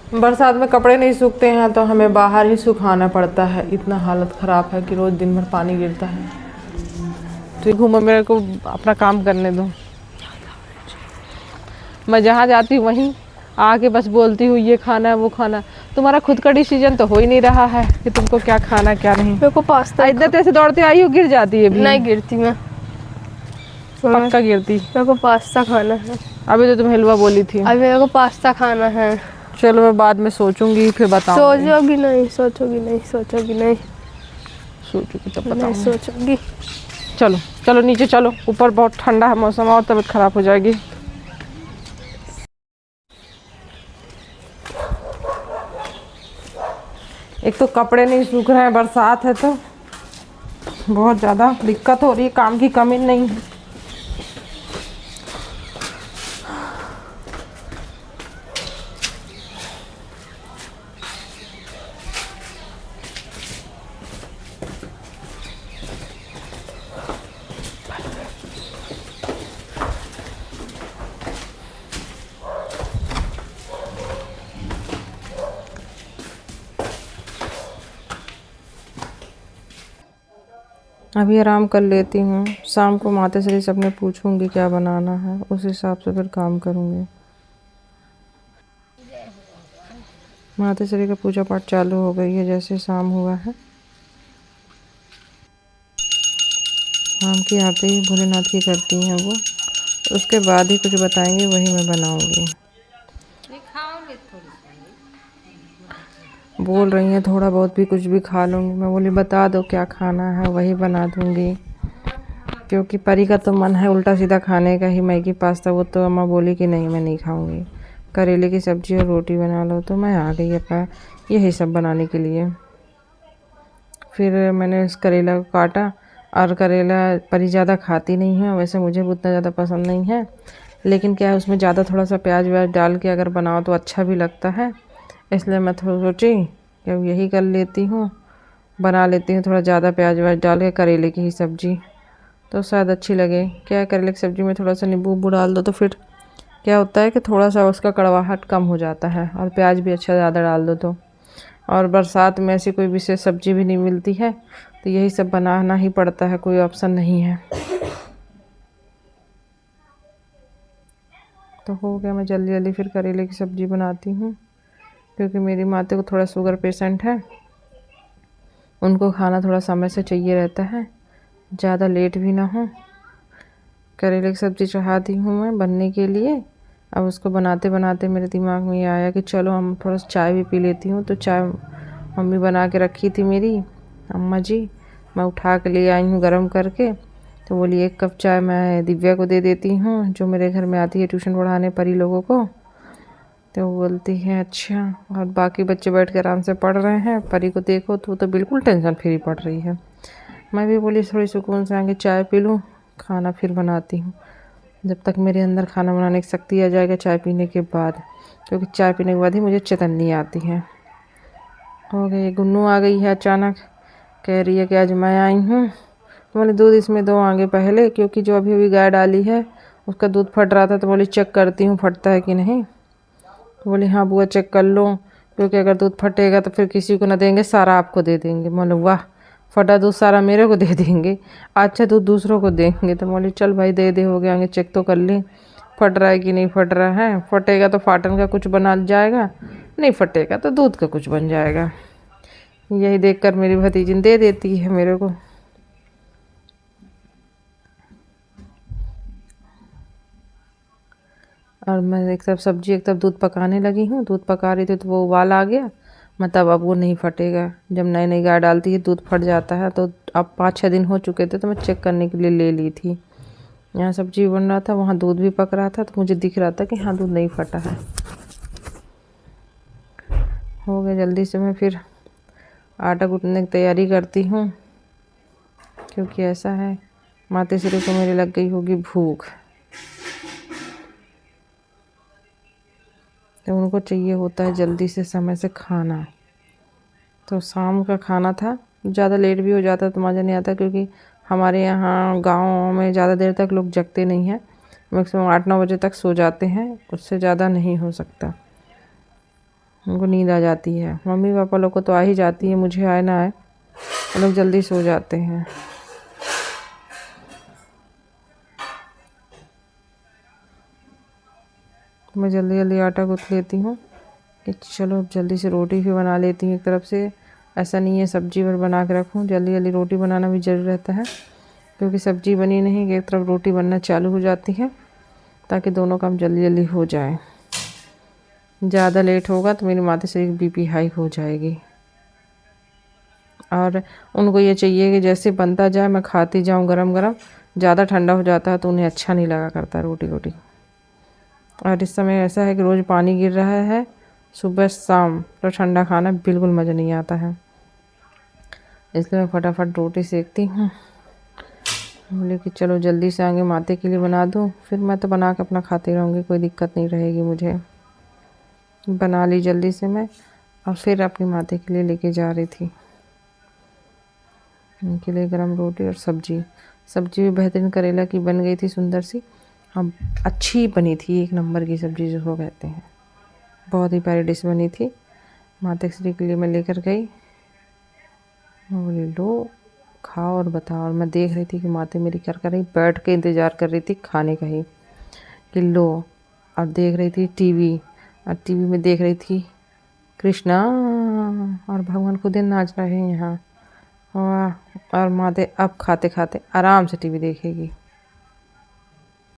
बरसात में कपड़े नहीं सूखते हैं तो हमें बाहर ही सुखाना पड़ता है। इतना हालत ख़राब है कि रोज़ दिन भर पानी गिरता है। तो घूमो, मेरे को अपना काम करने दो। मैं जहाँ जाती हूँ वहीं आके बस बोलती हूँ ये खाना है वो खाना। तुम्हारा खुद का डिसीजन तो हो ही नहीं रहा है कि तुमको क्या खाना क्या नहीं। मेरे को पास्ता इधर तेरे से दौड़ते आई हो, गिर जाती है भी। नहीं गिरती मैं, पक्का गिरती। मेरे को पास्ता खाना है। अभी तो तुम हलवा बोली थी। अभी मेरे को पास्ता खाना है। चलो मैं बाद में सोचूंगी फिर बताऊंगी। सोचोगी नहीं, सोचोगी नहीं, सोचोगी नहीं, सोचूंगी तब नहीं बताऊंगी। सोचोगी। चलो चलो नीचे चलो, ऊपर बहुत ठंडा है मौसम और तबीयत खराब हो जाएगी। एक तो कपड़े नहीं सूख रहे हैं, बरसात है तो बहुत ज़्यादा दिक्कत हो रही है, काम की कमी नहीं है। अभी आराम कर लेती हूँ, शाम को माताश्री से अपने पूछूंगी क्या बनाना है, उस हिसाब से फिर काम करूँगी। माताश्री का पूजा पाठ चालू हो गई है जैसे शाम हुआ है। शाम की आरती भोलेनाथ की करती हैं वो, उसके बाद ही कुछ बताएंगे वही मैं बनाऊँगी। बोल रही हैं थोड़ा बहुत भी कुछ भी खा लूँगी। मैं बोली बता दो क्या खाना है वही बना दूँगी, क्योंकि परी का तो मन है उल्टा सीधा खाने का ही, मैगी पास्ता। वो तो अम्मा बोली कि नहीं मैं नहीं खाऊँगी, करेले की सब्ज़ी और रोटी बना लो। तो मैं आ गई अपना यही सब बनाने के लिए। फिर मैंने उस करेला को काटा, और करेला परी ज़्यादा खाती नहीं है, वैसे मुझे भी उतना ज़्यादा पसंद नहीं है, लेकिन क्या है उसमें ज़्यादा थोड़ा सा प्याज व्याज डाल के अगर बनाओ तो अच्छा भी लगता है। इसलिए मैं थोड़ा सोची कि अब यही कर लेती हूँ, बना लेती हूँ थोड़ा ज़्यादा प्याज व्याज डाल के करेले की ही सब्ज़ी, तो शायद अच्छी लगे। क्या है करेले की सब्ज़ी में थोड़ा सा नींबू उबू डाल दो तो फिर क्या होता है कि थोड़ा सा उसका कड़वाहट कम हो जाता है, और प्याज भी अच्छा ज़्यादा डाल दो तो। और बरसात में ऐसी कोई विशेष सब्ज़ी भी नहीं मिलती है तो यही सब बनाना ही पड़ता है, कोई ऑप्शन नहीं है। तो हो गया, मैं जल्दी जल्दी फिर करेले की सब्ज़ी बनाती हूँ, क्योंकि मेरी माता को थोड़ा शुगर पेशेंट है, उनको खाना थोड़ा समय से चाहिए रहता है, ज़्यादा लेट भी ना हो। करेले की सब्ज़ी चढ़ा दी हूँ मैं बनने के लिए। अब उसको बनाते बनाते मेरे दिमाग में ये आया कि चलो हम थोड़ा सा चाय भी पी लेती हूँ। तो चाय मम्मी बना के रखी थी मेरी अम्मा जी, मैं उठा के ले आई हूँ गरम करके। तो बोली 1 कप चाय मैं दिव्या को दे देती हूँ, जो मेरे घर में आती है ट्यूशन पढ़ाने परी लोगों को। तो वो बोलती है अच्छा, और बाकी बच्चे बैठ के आराम से पढ़ रहे हैं। परी को देखो तो वो तो बिल्कुल टेंशन फ्री पढ़ रही है। मैं भी बोली थोड़ी सुकून से आके चाय पी लूँ, खाना फिर बनाती हूँ। जब तक मेरे अंदर खाना बनाने की शक्ति आ जाएगा चाय पीने के बाद, क्योंकि चाय पीने के बाद ही मुझे चेतन्नी आती है। हो गई, गुन्नू आ गई है अचानक, कह रही है कि आज मैं आई हूँ। तो बोले दूध इसमें दो आगे पहले, क्योंकि जो अभी अभी गाय डाली है उसका दूध फट रहा था। तो बोली चेक करती हूँ फटता है कि नहीं। तो बोली हाँ बुआ चेक कर लो, क्योंकि अगर दूध फटेगा तो फिर किसी को ना देंगे, सारा आपको दे देंगे। बोले वाह, फटा दूध सारा मेरे को दे देंगे, अच्छा दूध दूसरों को देंगे। तो बोली चल भाई दे दे, हो गया, आगे चेक तो कर ले फट रहा है कि नहीं फट रहा है। फटेगा तो फाटन का कुछ बना जाएगा, नहीं फटेगा तो दूध का कुछ बन जाएगा। यही देखकर मेरी भतीजी दे देती है मेरे को। और मैं एक तरफ सब्जी एक तरफ दूध पकाने लगी हूँ। दूध पका रही थी तो वो उबाल आ गया, मतलब अब वो नहीं फटेगा। जब नई नई गाय डालती है दूध फट जाता है। तो अब 5-6 दिन हो चुके थे तो मैं चेक करने के लिए ले ली थी। यहाँ सब्जी बन रहा था, वहाँ दूध भी पक रहा था, तो मुझे दिख रहा था कि हाँ दूध नहीं फटा है। हो गया, जल्दी से मैं फिर आटा गूँथने की तैयारी करती हूँ, क्योंकि ऐसा है माताश्री को मेरे लग गई होगी भूख, तो उनको चाहिए होता है जल्दी से समय से खाना। तो शाम का खाना था, ज़्यादा लेट भी हो जाता तो मज़ा नहीं आता, क्योंकि हमारे यहाँ गाँव में ज़्यादा देर तक लोग जगते नहीं हैं, मैक्सिमम 8-9 बजे तक सो जाते हैं, उससे ज़्यादा नहीं हो सकता। उनको नींद आ जाती है। मम्मी पापा लोग को तो आ ही जाती है, मुझे आए ना आए वो लोग जल्दी सो जाते हैं। मैं जल्दी जल्दी आटा गूँथ लेती हूँ कि चलो अब जल्दी से रोटी भी बना लेती हूँ। एक तरफ से ऐसा नहीं है सब्जी भर बना के रखूँ, जल्दी जल्दी रोटी बनाना भी ज़रूरी रहता है, क्योंकि सब्जी बनी नहीं कि एक तरफ रोटी बनना चालू हो जाती है, ताकि दोनों काम जल्दी जल्दी हो जाए। ज़्यादा लेट होगा तो मेरी माता श्री की बीपी हाई हो जाएगी, और उनको ये चाहिए कि जैसे बनता जाए मैं खाती जाऊँ गरम गरम। ज़्यादा ठंडा हो जाता है तो उन्हें अच्छा नहीं लगा करता रोटी वोटी। और इस समय ऐसा है कि रोज़ पानी गिर रहा है सुबह शाम, तो ठंडा खाना बिल्कुल मज़ा नहीं आता है। इसलिए मैं फटाफट रोटी सेकती हूँ। बोले कि चलो जल्दी से आगे माते के लिए बना दूँ, फिर मैं तो बना के अपना खाती रहूँगी, कोई दिक्कत नहीं रहेगी मुझे। बना ली जल्दी से मैं, और फिर अपनी माते के लिए लेके जा रही थी। उनके लिए गरम रोटी और सब्जी भी बेहतरीन करेला की बन गई थी, सुंदर सी। हाँ, अच्छी बनी थी, एक नंबर की सब्जी जिसको कहते हैं। बहुत ही प्यारी डिश बनी थी। माता श्री के लिए मैं लेकर गई, बोली लो खाओ और बताओ। और मैं देख रही थी कि माता मेरी क्या कर रही, बैठ के इंतज़ार कर रही थी खाने का ही, कि लो। और देख रही थी टीवी, और टीवी में देख रही थी कृष्णा और भगवान खुद ही नाच रहे हैं यहाँ। वाह। और माते अब खाते खाते आराम से टीवी देखेगी।